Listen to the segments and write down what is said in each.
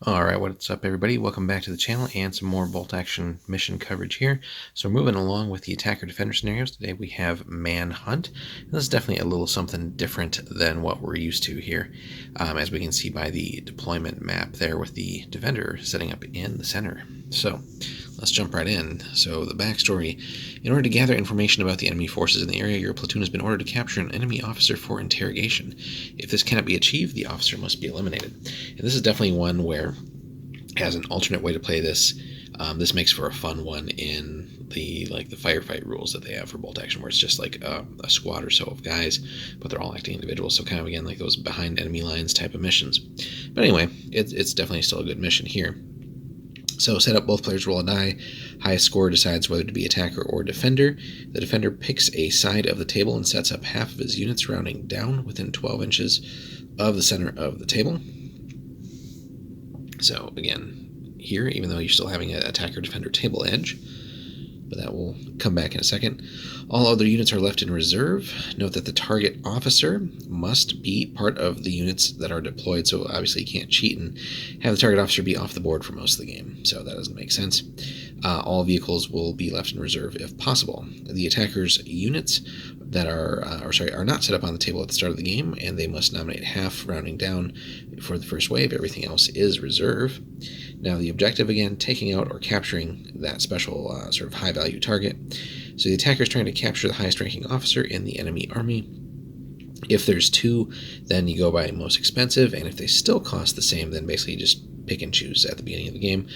Alright, what's up everybody? Welcome back to the channel and some more bolt action mission coverage here. So we're moving along with the attacker-defender scenarios. Today we have Manhunt. This is definitely a little something different than what we're used to here, as we can see by the deployment map there with the defender setting up in the center. So let's jump right in. So the backstory: in order to gather information about the enemy forces in the area, your platoon has been ordered to capture an enemy officer for interrogation. If this cannot be achieved, the officer must be eliminated. And this is definitely one where, as an alternate way to play this, this makes for a fun one in the firefight rules that they have for bolt action, where it's just like a squad or so of guys, but they're all acting individuals. So kind of again like those behind enemy lines type of missions. But anyway, it's definitely still a good mission here. So set up, both players roll a die. Highest score decides whether to be attacker or defender. The defender picks a side of the table and sets up half of his units rounding down within 12 inches of the center of the table. So again, here, even though you're still having an attacker-defender table edge, but that will come back in a second. All other units are left in reserve. Note that the target officer must be part of the units that are deployed, so obviously you can't cheat and have the target officer be off the board for most of the game, so that doesn't make sense. All vehicles will be left in reserve if possible. The attacker's units that are not set up on the table at the start of the game, and they must nominate half rounding down for the first wave. Everything else is reserve. Now the objective, again, taking out or capturing that special sort of high value target. So the attacker is trying to capture the highest ranking officer in the enemy army. If there's two, then you go by most expensive, and if they still cost the same, then basically you just pick and choose at the beginning of the game.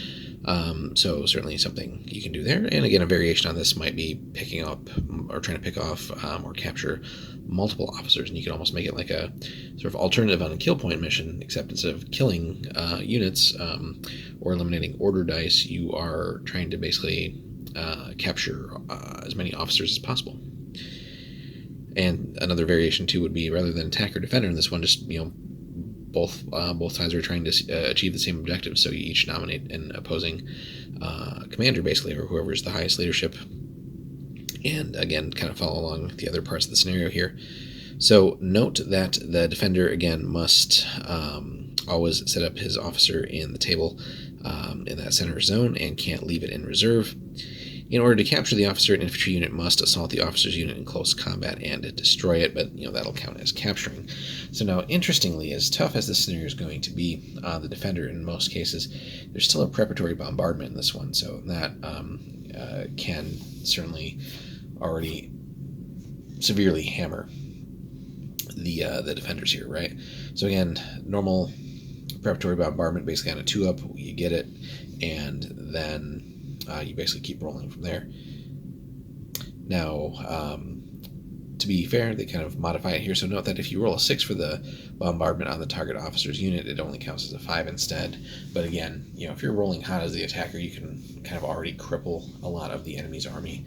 So certainly something you can do there. And again, a variation on this might be picking up or trying to pick off or capture multiple officers, and you can almost make it like a sort of alternative on a kill point mission, except instead of killing units or eliminating order dice, you are trying to basically capture as many officers as possible. And another variation too would be, rather than attacker defender in this one, just both sides are trying to achieve the same objective, so you each nominate an opposing commander, basically, or whoever is the highest leadership, and again kind of follow along the other parts of the scenario here. So note that the defender, again, must always set up his officer in the table in that center zone and can't leave it in reserve. In order to capture the officer, an infantry unit must assault the officer's unit in close combat and destroy it, but that'll count as capturing. So now, interestingly, as tough as this scenario is going to be on the defender in most cases, there's still a preparatory bombardment in this one, so that can certainly already severely hammer the defenders here, right? So again, normal preparatory bombardment, basically on a 2-up, you get it, and then you basically keep rolling from there. Now, to be fair, they kind of modify it here. So note that if you roll a 6 for the bombardment on the target officer's unit, it only counts as a 5 instead. But again, if you're rolling hot as the attacker, you can kind of already cripple a lot of the enemy's army.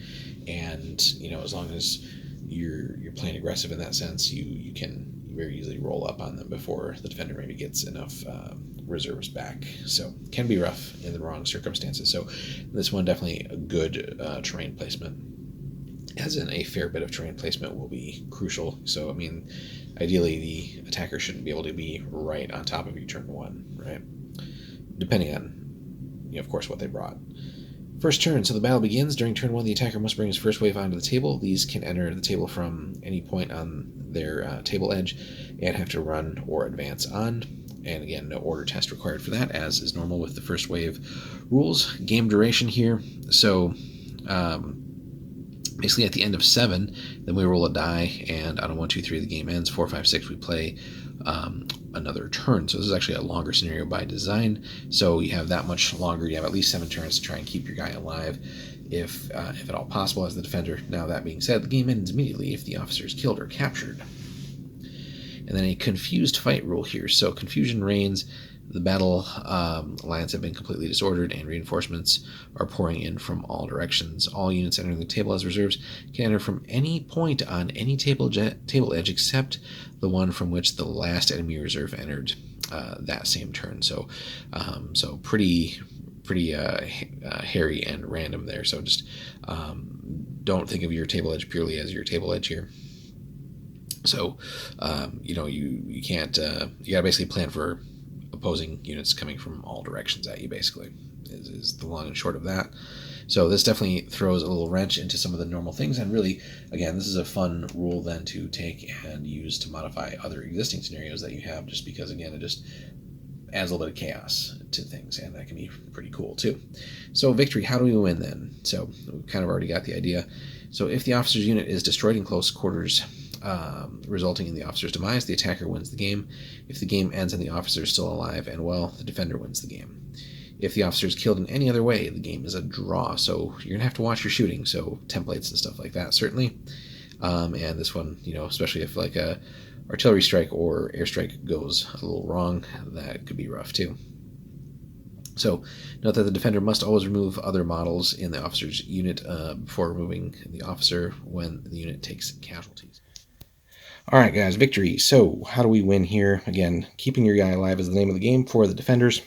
And as long as you're playing aggressive in that sense, you can very easily roll up on them before the defender maybe gets enough reserves back. So can be rough in the wrong circumstances. So this one, definitely a good terrain placement, as in a fair bit of terrain placement will be crucial. So I mean, ideally the attacker shouldn't be able to be right on top of you turn 1, right? Depending on, of course, what they brought. First turn, so the battle begins. During turn 1, the attacker must bring his first wave onto the table. These can enter the table from any point on their table edge and have to run or advance on. And again, no order test required for that, as is normal with the first wave rules. Game duration here. So basically at the end of 7, then we roll a die, and on a 1, 2, 3 the game ends. 4, 5, 6 we play another turn. So this is actually a longer scenario by design, so you have that much longer. You have at least 7 turns to try and keep your guy alive, if at all possible, as the defender. Now, that being said, the game ends immediately if the officer is killed or captured. And then a confused fight rule here. So confusion reigns. The battle lines have been completely disordered, and reinforcements are pouring in from all directions. All units entering the table as reserves can enter from any point on any table edge except the one from which the last enemy reserve entered that same turn. So pretty hairy and random there. So just don't think of your table edge purely as your table edge here. So you can't you gotta basically plan for opposing units coming from all directions at you, basically, is the long and short of that. So this definitely throws a little wrench into some of the normal things, and really, again, this is a fun rule then to take and use to modify other existing scenarios that you have, just because, again, it just adds a little bit of chaos to things, and that can be pretty cool too. So victory, how do we win then? So we kind of already got the idea. So if the officer's unit is destroyed in close quarters, resulting in the officer's demise, the attacker wins the game. If the game ends and the officer is still alive and well, the defender wins the game. If the officer is killed in any other way, the game is a draw. So you're going to have to watch your shooting, so templates and stuff like that, certainly. And this one, especially if like a artillery strike or airstrike goes a little wrong, that could be rough too. So note that the defender must always remove other models in the officer's unit before removing the officer when the unit takes casualties. All right, guys, victory. So how do we win here? Again, keeping your guy alive is the name of the game for the defenders.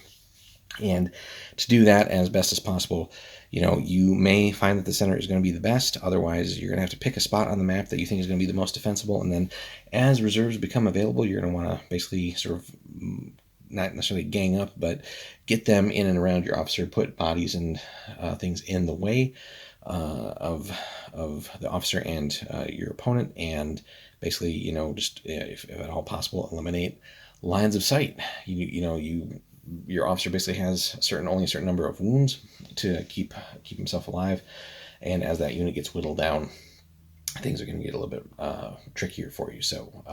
And to do that as best as possible, you may find that the center is going to be the best. Otherwise, you're going to have to pick a spot on the map that you think is going to be the most defensible. And then as reserves become available, you're going to want to basically sort of not necessarily gang up, but get them in and around your officer, put bodies and things in the way of the officer and your opponent, and basically, just if at all possible, eliminate lines of sight. Your officer basically has only a certain number of wounds to keep himself alive, and as that unit gets whittled down, things are going to get a little bit trickier for you. So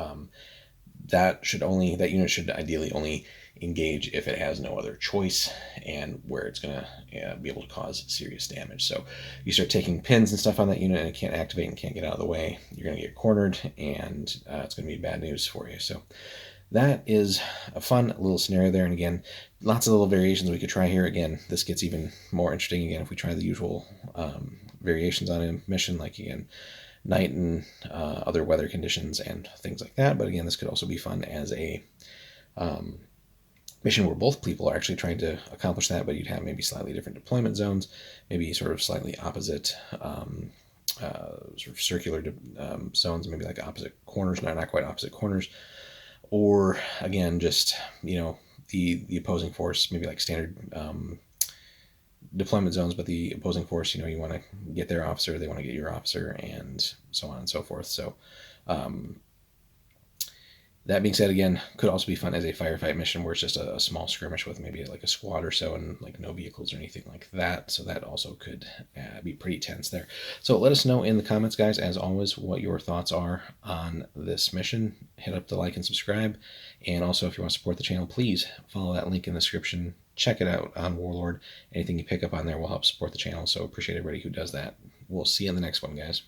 that unit should ideally only engage if it has no other choice and where it's going to be able to cause serious damage. So you start taking pins and stuff on that unit and it can't activate and can't get out of the way, you're going to get cornered, and it's going to be bad news for you. So that is a fun little scenario there. And again, lots of little variations we could try here. Again, this gets even more interesting again if we try the usual variations on a mission, like again, night and other weather conditions and things like that. But again, this could also be fun as a mission where both people are actually trying to accomplish that, but you'd have maybe slightly different deployment zones, maybe sort of slightly opposite sort of circular zones, maybe like opposite corners, not quite opposite corners. Or again, just the opposing force, maybe like standard deployment zones, but the opposing force, you want to get their officer, they want to get your officer, and so on and so forth. So that being said, again, could also be fun as a firefight mission where it's just a small skirmish with maybe like a squad or so and like no vehicles or anything like that. So that also could be pretty tense there. So let us know in the comments, guys, as always, what your thoughts are on this mission. Hit up the like and subscribe. And also, if you want to support the channel, please follow that link in the description. Check it out on Warlord. Anything you pick up on there will help support the channel. So appreciate everybody who does that. We'll see you in the next one, guys.